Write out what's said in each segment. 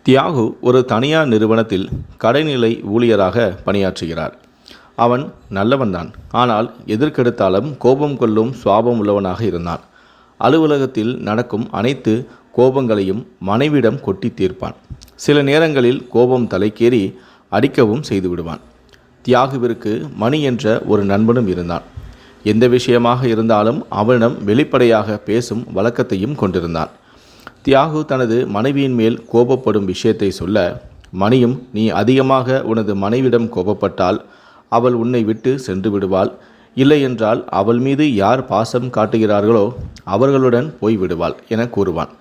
தியாகு ஒரு தனியார் நிறுவனத்தில் கடைநிலை ஊழியராக பணியாற்றுகிறார். அவன் நல்லவன்தான். ஆனால் எதற்கெடுத்தாலும் கோபம் கொள்ளும் சுபாவம் உள்ளவனாக இருந்தான். அலுவலகத்தில் நடக்கும் அனைத்து கோபங்களையும் மனைவிடம் கொட்டி தீர்ப்பான். சில நேரங்களில் கோபம் தலைக்கேறி அடிக்கவும் செய்து விடுவான். தியாகுவிற்கு மணி என்ற ஒரு நண்பனும் இருந்தான். எந்த விஷயமாக இருந்தாலும் அவனிடம் வெளிப்படையாக பேசும் வழக்கத்தையும் கொண்டிருந்தான். தியாகு தனது மனைவியின் மேல் கோபப்படும் விஷயத்தை சொல்ல, மணியும், நீ அதிகமாக உனது மனைவிடம் கோபப்பட்டால் அவள் உன்னை விட்டு சென்று விடுவாள், இல்லையென்றால் அவள் மீது யார் பாசம் காட்டுகிறார்களோ அவர்களுடன் போய்விடுவாள் என கூறுவான்.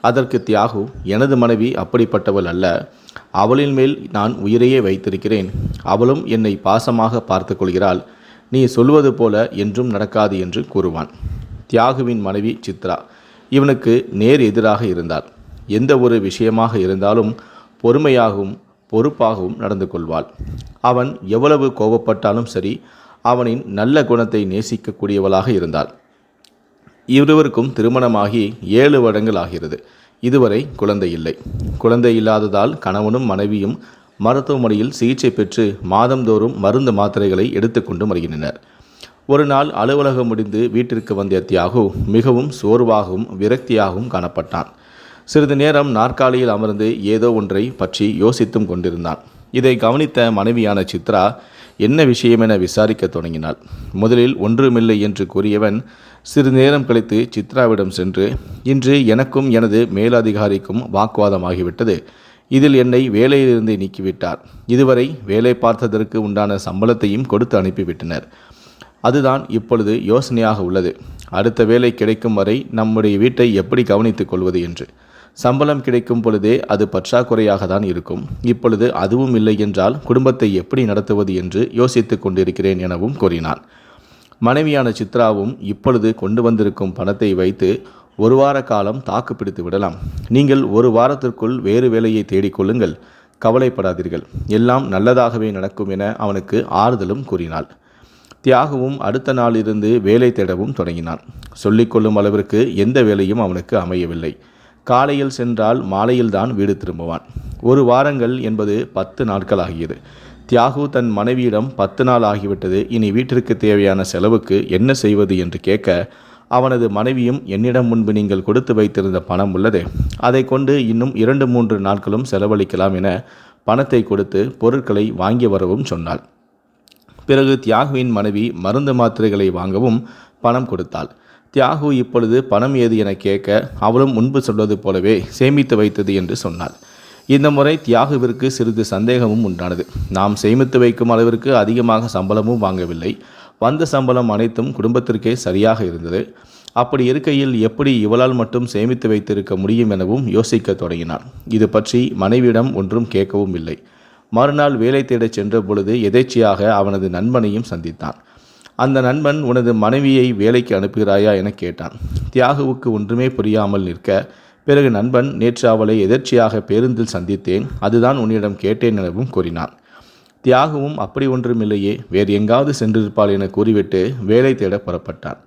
அதற்கு தியாகு, எனது மனைவி அப்படிப்பட்டவள் அல்ல, அவளின் மேல் நான் உயிரையே வைத்திருக்கிறேன், அவளும் என்னை பாசமாக பார்த்து கொள்கிறாள், நீ சொல்வது போல என்றும் நடக்காது என்று கூறுவான். தியாகுவின் மனைவி சித்ரா இவனுக்கு நேர் எதிராக இருந்தாள். எந்த ஒரு விஷயமாக இருந்தாலும் பொறுமையாகவும் பொறுப்பாகவும் நடந்து கொள்வாள். அவன் எவ்வளவு கோபப்பட்டாலும் சரி, அவனின் நல்ல குணத்தை நேசிக்கக்கூடியவளாக இருந்தாள். இருவருக்கும் திருமணமாகி 7 வருடங்கள் ஆகிறது. இதுவரை குழந்தை இல்லை. குழந்தை இல்லாததால் கணவனும் மனைவியும் மருத்துவமனையில் சிகிச்சை பெற்று மாதந்தோறும் மருந்து மாத்திரைகளை எடுத்துக்கொண்டு வருகின்றனர். ஒரு நாள் அலுவலகம் முடிந்து வீட்டிற்கு வந்த தியாகு மிகவும் சோர்வாகவும் விரக்தியாகவும் காணப்பட்டான். சிறிது நேரம் நாற்காலியில் அமர்ந்து ஏதோ ஒன்றை பற்றி யோசித்தும் கொண்டிருந்தான். இதை கவனித்த மனைவியான சித்ரா என்ன விஷயம் என விசாரிக்க தொடங்கினாள். முதலில் ஒன்றுமில்லை என்று கூறியவன் சிறிது நேரம் கழித்து சித்ராவிடம் சென்று, இன்று எனக்கும் எனது மேலதிகாரிக்கும் வாக்குவாதமாகிவிட்டது. இதில் என்னை வேலையிலிருந்து நீக்கிவிட்டார். இதுவரை வேலை பார்த்ததற்கு உண்டான சம்பளத்தையும் கொடுத்து அனுப்பிவிட்டனர். அதுதான் இப்பொழுது யோசனையாக உள்ளது. அடுத்த வேலை கிடைக்கும் வரை நம்முடைய வீட்டை எப்படி கவனித்துக் கொள்வது என்று. சம்பளம் கிடைக்கும் பொழுதே அது பற்றாக்குறையாக தான் இருக்கும். இப்பொழுது அதுவும் இல்லை என்றால் குடும்பத்தை எப்படி நடத்துவது என்று யோசித்துக் கொண்டிருக்கிறேன் எனவும் கூறினான். மனைவியான சித்ராவும், இப்பொழுது கொண்டு வந்திருக்கும் பணத்தை வைத்து 1 வார காலம் தாக்கு பிடித்து விடலாம். நீங்கள் 1 வாரத்திற்குள் வேறு வேலையை தேடிக்கொள்ளுங்கள், கவலைப்படாதீர்கள், எல்லாம் நல்லதாகவே நடக்கும் என அவனுக்கு ஆறுதலும் கூறினாள். தியாகுவும் அடுத்த நாளிலிருந்து வேலை தேடவும் தொடங்கினான். சொல்லிக்கொள்ளும் அளவிற்கு எந்த வேலையும் அவனுக்கு அமையவில்லை. காலையில் சென்றால் மாலையில்தான் வீடு திரும்புவான். 1 வாரங்கள் என்பது 10 நாட்கள் ஆகியது. தியாகு தன் மனைவியிடம் 10 நாள் ஆகிவிட்டது, இனி வீட்டிற்கு தேவையான செலவுக்கு என்ன செய்வது என்று கேட்க, அவனது மனைவியும், என்னிடம் முன்பு நீங்கள் கொடுத்து வைத்திருந்த பணம் உள்ளது, அதை கொண்டு இன்னும் 2-3 நாட்களும் செலவழிக்கலாம் என பணத்தை கொடுத்து பொருட்களை வாங்கி வரவும் சொன்னாள். பிறகு தியாகுவின் மனைவி மருந்து மாத்திரைகளை வாங்கவும் பணம் கொடுத்தாள். தியாகு இப்பொழுது பணம் ஏது என கேட்க, அவளும் முன்பு சொல்வது போலவே சேமித்து வைத்தது என்று சொன்னாள். இந்த முறை தியாகுவிற்கு சிறிது சந்தேகமும் உண்டானது. நாம் சேமித்து வைக்கும் அளவிற்கு அதிகமாக சம்பளமும் வாங்கவில்லை. வந்த சம்பளம் அனைத்தும் குடும்பத்திற்கே சரியாக இருந்தது. அப்படி இருக்கையில் எப்படி இவளால் மட்டும் சேமித்து வைத்திருக்க முடியும் எனவும் யோசிக்க தொடங்கினான். இது பற்றி மனைவியிடம் ஒன்றும் கேட்கவும் இல்லை. மறுநாள் வேலை தேடச் சென்ற பொழுது எதேச்சையாக அவனது நண்பனையும் சந்தித்தான். அந்த நண்பன், உனது மனைவியை வேலைக்கு அனுப்புகிறாயா என கேட்டான். தியாகுவுக்கு ஒன்றுமே புரியாமல் நிற்க, பிறகு நண்பன், நேற்று அவளை எதேச்சையாக பேருந்தில் சந்தித்தேன், அதுதான் உன்னிடம் கேட்டேன் எனவும் கூறினான். தியாகுவும், அப்படி ஒன்றுமில்லையே, வேறு எங்காவது சென்றிருப்பாள் என கூறிவிட்டு வேலை தேட புறப்பட்டான்.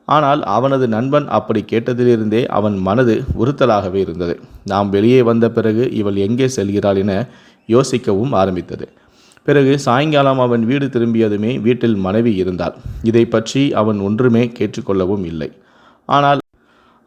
ஆனால் அவனது நண்பன் அப்படி கேட்டதிலிருந்தே அவன் மனது உறுத்தலாகவே இருந்தது. நாம் வெளியே வந்த பிறகு இவள் எங்கே செல்கிறாள் என யோசிக்கவும் ஆரம்பித்தது. பிறகு சாயங்காலம் அவன் வீடு திரும்பியதுமே வீட்டில் மனைவி இருந்தாள். இதை பற்றி அவன் ஒன்றுமே கேட்டுக்கொள்ளவும் இல்லை.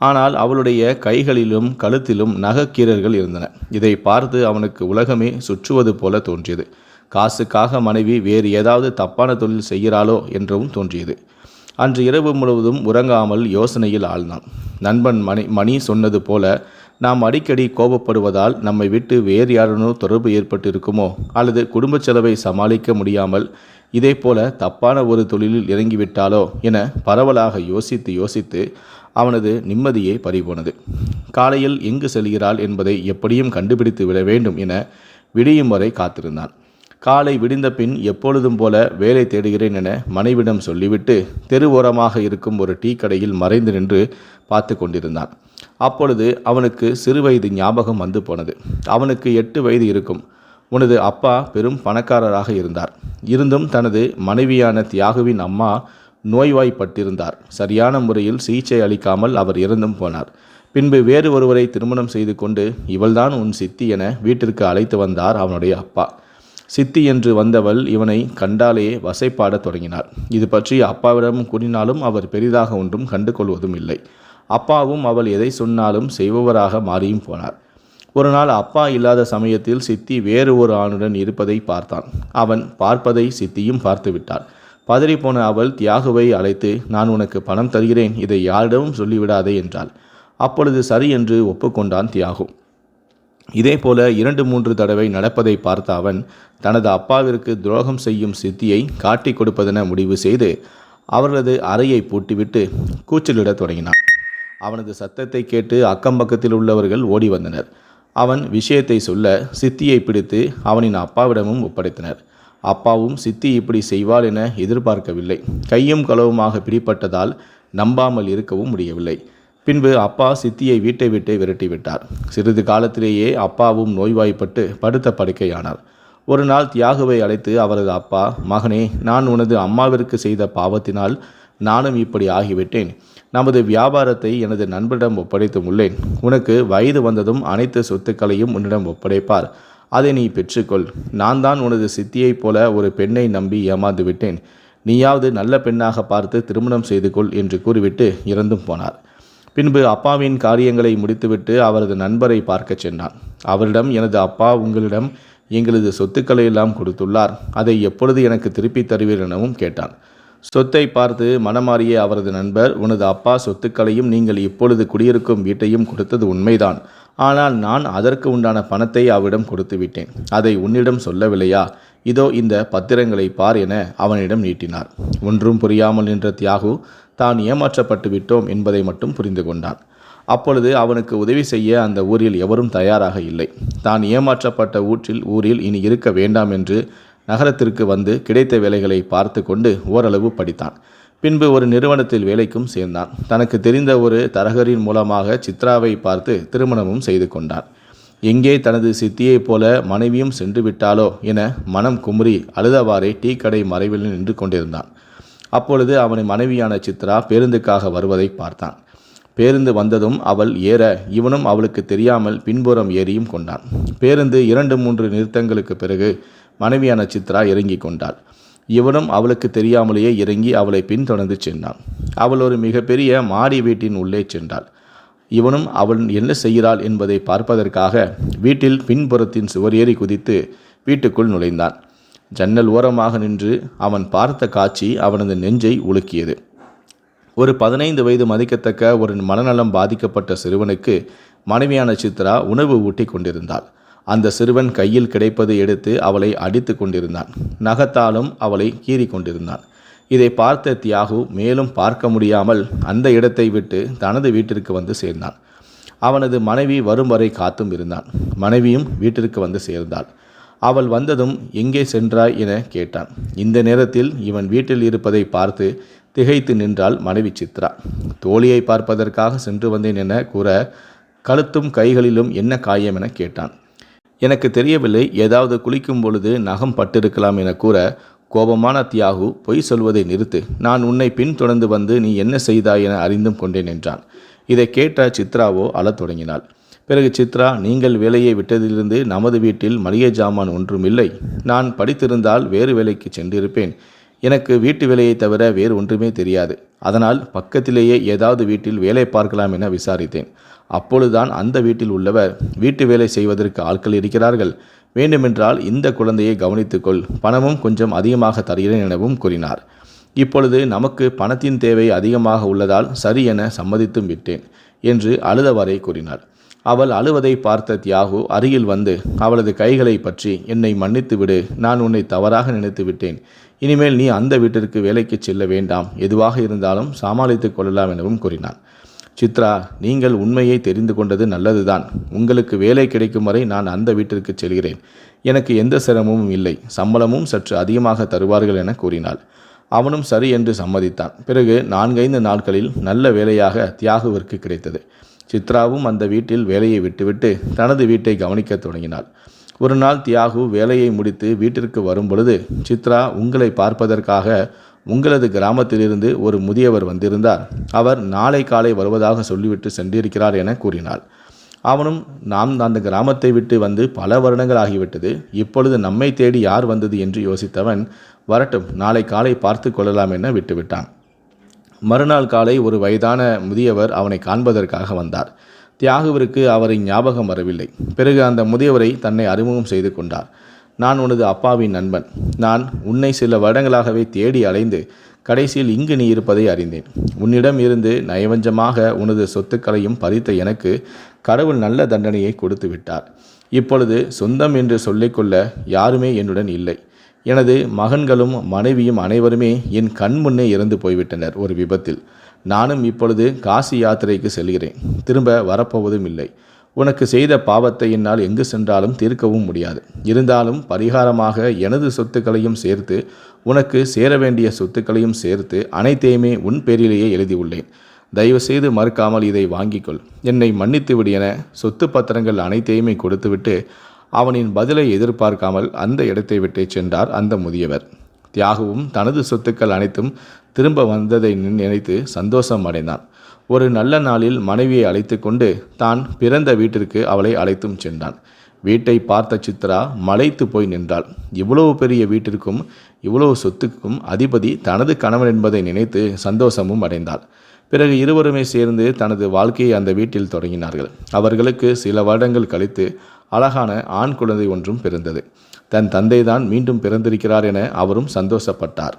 ஆனால் அவளுடைய கைகளிலும் கழுத்திலும் நகைக்கீறல்கள் இருந்தன. இதை பார்த்து அவனுக்கு உலகமே சுற்றுவது போல தோன்றியது. காசுக்காக மனைவி வேறு ஏதாவது தப்பான தொழில் செய்கிறாளோ என்றும் தோன்றியது. அன்று இரவு முழுவதும் உறங்காமல் யோசனையில் ஆழ்ந்தான். நண்பன் மணி சொன்னது போல, நாம் அடிக்கடி கோபப்படுவதால் நம்மை விட்டு வேறு யாருனோ தொடர்பு ஏற்பட்டு இருக்குமோ, அல்லது குடும்ப செலவை சமாளிக்க முடியாமல் இதே போல தப்பான ஒரு தொழிலில் இறங்கிவிட்டாலோ என பரவலாக யோசித்து அவனது நிம்மதியே பறிபோனது. காலையில் எங்கு செல்கிறாள் என்பதை எப்படியும் கண்டுபிடித்து விட வேண்டும் என விடியும் வரை காத்திருந்தான். காலை விடிந்த பின் எப்பொழுதும் போல வேலை தேடுகிறேன் என மனைவிடம் சொல்லிவிட்டு தெரு ஓரமாக இருக்கும் ஒரு டீ கடையில் மறைந்து நின்று பார்த்து கொண்டிருந்தான். அப்பொழுது அவனுக்கு சிறுவயது ஞாபகம் வந்து போனது. அவனுக்கு 8 வயது இருக்கும். உனது அப்பா பெரும் பணக்காரராக இருந்தார். இருந்தும் தனது மனைவியான தியாகுவின் அம்மா நோய்வாய்ப்பட்டிருந்தார். சரியான முறையில் சிகிச்சை அளிக்காமல் அவர் இறந்தும் போனார். பின்பு வேறு ஒருவரை திருமணம் செய்து கொண்டு இவள்தான் உன் சித்தி என வீட்டிற்கு அழைத்து வந்தார் அவனுடைய அப்பா. சித்தி என்று வந்தவள் இவனை கண்டாலே வசைப்பாடத் தொடங்கினார். இது பற்றி அப்பாவிடம் கூறினாலும் அவர் பெரிதாக ஒன்றும் கண்டு கொள்வதும் இல்லை. அப்பாவும் அவள் எதை சொன்னாலும் செய்பவராக மாறியும் போனார். ஒரு நாள் அப்பா இல்லாத சமயத்தில் சித்தி வேறு ஒரு ஆணுடன் இருப்பதை பார்த்தான். அவன் பார்ப்பதை சித்தியும் பார்த்துவிட்டாள். பதறிப்போன அவள் தியாகுவை அழைத்து, நான் உனக்கு பணம் தருகிறேன், இதை யாரிடமும் சொல்லிவிடாதே என்றாள். அப்பொழுது சரி என்று ஒப்புக்கொண்டான் தியாகு. இதேபோல 2-3 தடவை நடப்பதை பார்த்த அவன் தனது அப்பாவிற்கு துரோகம் செய்யும் சித்தியை காட்டி கொடுப்பதென முடிவு செய்து அவரது அறையை பூட்டிவிட்டு கூச்சலிடத் தொடங்கினான். அவனது சத்தத்தை கேட்டு அக்கம்பக்கத்தில் உள்ளவர்கள் ஓடி வந்தனர். அவன் விஷயத்தை சொல்ல சித்தியை பிடித்து அவனின் அப்பாவிடமும் ஒப்படைத்தனர். அப்பாவும் சித்தி இப்படி செய்வாள் என எதிர்பார்க்கவில்லை. கையும் களவுமாக பிடிப்பட்டதால் நம்பாமல் இருக்கவும் முடியவில்லை. பின்பு அப்பா சித்தியை வீட்டை விட்டு விரட்டிவிட்டார். சிறிது காலத்திலேயே அப்பாவும் நோய்வாய்ப்பட்டு படுத்த படுக்கையானார். ஒரு நாள் தியாகுவை அழைத்து அவரது அப்பா, மகனே, நான் உனது அம்மாவிற்கு செய்த பாவத்தினால் நானும் இப்படி ஆகிவிட்டேன். நமது வியாபாரத்தை எனது நண்பரிடம் ஒப்படைத்தும் உள்ளேன். உனக்கு வயது வந்ததும் அனைத்து சொத்துக்களையும் உன்னிடம் ஒப்படைப்பார். அதை நீ பெற்றுக்கொள். நான் தான் உனது சித்தியைப் போல ஒரு பெண்ணை நம்பி ஏமாந்து விட்டேன். நீயாவது நல்ல பெண்ணாக பார்த்து திருமணம் செய்து கொள் என்று கூறிவிட்டு இறந்தும் போனார். பின்பு அப்பாவின் காரியங்களை முடித்துவிட்டு அவரது நண்பரை பார்க்க சென்றான். அவரிடம், எனது அப்பா உங்களிடம் எங்களது சொத்துக்களை எல்லாம் கொடுத்துள்ளார். அதை எப்பொழுது எனக்கு திருப்பி தருவீர் எனவும் கேட்டான். சொத்தை பார்த்து மனமாறிய அவரது நண்பர், உனது அப்பா சொத்துக்களையும் நீங்கள் இப்பொழுது குடியிருக்கும் வீட்டையும் கொடுத்தது உண்மைதான். ஆனால் நான் அதற்கு உண்டான பணத்தை அவரிடம் கொடுத்து விட்டேன். அதை உன்னிடம் சொல்லவில்லையா? இதோ இந்த பத்திரங்களை பார் என அவனிடம் நீட்டினார். ஒன்றும் புரியாமல் நின்ற தியாகு தான் ஏமாற்றப்பட்டு விட்டோம் என்பதை மட்டும் புரிந்து கொண்டான். அப்பொழுது அவனுக்கு உதவி செய்ய அந்த ஊரில் எவரும் தயாராக இல்லை. தான் ஏமாற்றப்பட்ட ஊரில் இனி இருக்க வேண்டாம் என்று நகரத்திற்கு வந்து கிடைத்த வேலைகளை பார்த்து கொண்டு ஓரளவு படித்தான். பின்பு ஒரு நிறுவனத்தில் வேலைக்கும் சேர்ந்தான். தனக்கு தெரிந்த ஒரு தரகரின் மூலமாக சித்ராவை பார்த்து திருமணமும் செய்து கொண்டான். எங்கே தனது சித்தியைப் போல மனைவியும் சென்று விட்டாலோ என மனம் குமுறி அழுதவாறே டீ கடை மறைவில் நின்று கொண்டிருந்தான். அப்பொழுது அவனின் மனைவியான சித்ரா பேருந்துக்காக வருவதை பார்த்தான். பேருந்து வந்ததும் அவள் ஏற இவனும் அவளுக்கு தெரியாமல் பின்புறம் ஏறியும் கொண்டான். பேருந்து 2-3 நிறுத்தங்களுக்கு பிறகு மனைவியான சித்ரா இறங்கி கொண்டாள். இவனும் அவளுக்கு தெரியாமலேயே இறங்கி அவளை பின்தொடர்ந்து சென்றான். அவள் ஒரு மிகப்பெரிய மாடி வீட்டின் உள்ளே சென்றாள். இவனும் அவள் என்ன செய்கிறாள் என்பதை பார்ப்பதற்காக வீட்டில் பின்புறத்தின் சுவர் ஏறி குதித்து வீட்டுக்குள் நுழைந்தான். ஜன்னல் ஓரமாக நின்று அவன் பார்த்த காட்சி அவனது நெஞ்சை உலுக்கியது. ஒரு 15 வயது மதிக்கத்தக்க ஒரு மனநலம் பாதிக்கப்பட்ட சிறுவனுக்கு மனைவியான சித்ரா உணவு ஊட்டி கொண்டிருந்தாள். அந்த சிறுவன் கையில் கிடைப்பதை எடுத்து அவளை அடித்து கொண்டிருந்தான். நகத்தாலும் அவளை கீறி கொண்டிருந்தான். இதை பார்த்த தியாகு மேலும் பார்க்க முடியாமல் அந்த இடத்தை விட்டு தனது வீட்டிற்கு வந்து சேர்ந்தான். அவனது மனைவி வரும் வரை காத்தும் இருந்தான். மனைவியும் வீட்டிற்கு வந்து சேர்ந்தாள். அவள் வந்ததும் எங்கே சென்றாய் என கேட்டான். இந்த நேரத்தில் இவன் வீட்டில் இருப்பதை பார்த்து திகைத்து நின்றாள் மனைவி சித்ரா. தோழியை பார்ப்பதற்காக சென்று வந்தேன் என கூற, கழுத்தும் கைகளிலும் என்ன காயம் என கேட்டான். எனக்கு தெரியவில்லை, ஏதாவது குளிக்கும் பொழுது நகம் பட்டிருக்கலாம் என கூற, கோபமான தியாகு, பொய் சொல்வதை நிறுத்து, நான் உன்னை பின்தொடர்ந்து வந்து நீ என்ன செய்தாய் என அறிந்தும் கொண்டேன் என்றான். இதை கேட்ட சித்ராவோ அழத் தொடங்கினாள். பிறகு சித்ரா, நீங்கள் வேலையை விட்டதிலிருந்து நமது வீட்டில் மளிகை ஜாமான் ஒன்றும் இல்லை. நான் படித்திருந்தால் வேறு வேலைக்கு சென்றிருப்பேன். எனக்கு வீட்டு வேலையை தவிர வேறு ஒன்றுமே தெரியாது. அதனால் பக்கத்திலேயே ஏதாவது வீட்டில் வேலை பார்க்கலாம் என விசாரித்தேன். அப்பொழுதுதான் அந்த வீட்டில் உள்ளவர், வீட்டு வேலை செய்வதற்கு ஆட்கள் இருக்கிறார்கள், வேண்டுமென்றால் இந்த குழந்தையை கவனித்துக்கொள், பணமும் கொஞ்சம் அதிகமாக தருகிறேன் எனவும் கூறினார். இப்பொழுது நமக்கு பணத்தின் தேவை அதிகமாக உள்ளதால் சரி என சம்மதித்தும் விட்டேன் என்று அழுதவாறே கூறினார். அவள் அழுவதை பார்த்த தியாகு அருகில் வந்து அவளது கைகளை பற்றி, என்னை மன்னித்து விடு, நான் உன்னை தவறாக நினைத்து விட்டேன். இனிமேல் நீ அந்த வீட்டிற்கு வேலைக்கு செல்ல வேண்டாம், எதுவாக இருந்தாலும் சமாளித்துக் கொள்ளலாம் எனவும் கூறினான். சித்ரா, நீங்கள் உண்மையை தெரிந்து கொண்டது நல்லதுதான். உங்களுக்கு வேலை கிடைக்கும் வரை நான் அந்த வீட்டிற்கு செல்கிறேன். எனக்கு எந்த சிரமமும் இல்லை, சம்பளமும் சற்று அதிகமாக தருவார்கள் என கூறினாள். அவனும் சரி என்று சம்மதித்தான். பிறகு 4-5 நாட்களில் நல்ல வேலையாக தியாகுவிற்கு கிடைத்தது. சித்ராவும் அந்த வீட்டில் வேலையை விட்டுவிட்டு தனது வீட்டை கவனிக்க தொடங்கினாள். ஒரு நாள் தியாகு வேலையை முடித்து வீட்டிற்கு வரும் பொழுது, சித்ரா, உங்களை பார்ப்பதற்காக உங்களது கிராமத்திலிருந்து ஒரு முதியவர் வந்திருந்தார். அவர் நாளை காலை வருவதாக சொல்லிவிட்டு சென்றிருக்கிறார் என கூறினாள். அவனும், நாம் அந்த கிராமத்தை விட்டு வந்து பல வருடங்கள் ஆகிவிட்டது. இப்பொழுது நம்மை தேடி யார் வந்தது என்று யோசித்தவன், வரட்டும், நாளை காலை பார்த்து கொள்ளலாம் என விட்டுவிட்டான். மறுநாள் காலை ஒரு வயதான முதியவர் அவனை காண்பதற்காக வந்தார். தியாகுவிற்கு அவரை ஞாபகம் வரவில்லை. பிறகு அந்த முதியவரை தன்னை அறிமுகம் செய்து கொண்டார். நான் உனது அப்பாவின் நண்பன். நான் உன்னை சில வருடங்களாகவே தேடி அலைந்து கடைசியில் இங்கு நீ இருப்பதை அறிந்தேன். உன்னிடம் இருந்து நயவஞ்சமாக உனது சொத்துக்களையும் பறித்த எனக்கு கடவுள் நல்ல தண்டனையை கொடுத்து விட்டார். இப்பொழுது சொந்தம் என்று சொல்லிக்கொள்ள யாருமே என்னுடன் இல்லை. எனது மகன்களும் மனைவியும் அனைவருமே என் கண் முன்னே இறந்து போய்விட்டனர் ஒரு விபத்தில். நானும் இப்பொழுது காசி யாத்திரைக்கு செல்கிறேன். திரும்ப வரப்போவதும் இல்லை. உனக்கு செய்த பாவத்தை என்னால் எங்கு சென்றாலும் தீர்க்கவும் முடியாது. இருந்தாலும் பரிகாரமாக எனது சொத்துக்களையும் சேர்த்து உனக்கு சேர வேண்டிய சொத்துக்களையும் சேர்த்து அனைத்தையுமே உன் பேரிலேயே எழுதியுள்ளேன். தயவுசெய்து மறுக்காமல் இதை வாங்கிக்கொள். என்னை மன்னித்து விடு என சொத்து பத்திரங்கள் அனைத்தையுமே கொடுத்துவிட்டு அவனின் பதிலை எதிர்பார்க்காமல் அந்த இடத்தை விட்டே சென்றார் அந்த முதியவர். தியாகுவும் தனது சொத்துக்கள் அனைத்தும் திரும்ப வந்ததை நினைத்து சந்தோஷம் அடைந்தான். ஒரு நல்ல நாளில் மனைவியை அழைத்து கொண்டு தான் பிறந்த வீட்டிற்கு அவளை அழைத்தும் சென்றான். வீட்டை பார்த்த சித்ரா மலைத்து போய் நின்றாள். இவ்வளவு பெரிய வீட்டிற்கும் இவ்வளவு சொத்துக்கும் அதிபதி தனது கணவன் என்பதை நினைத்து சந்தோஷமும் அடைந்தாள். பிறகு இருவருமே சேர்ந்து தனது வாழ்க்கையை அந்த வீட்டில் தொடங்கினார்கள். அவர்களுக்கு சில வருடங்கள் கழித்து அழகான ஆண் குழந்தை ஒன்றும் பிறந்தது. தன் தந்தைதான் மீண்டும் பிறந்திருக்கிறார் என அவரும் சந்தோஷப்பட்டார்.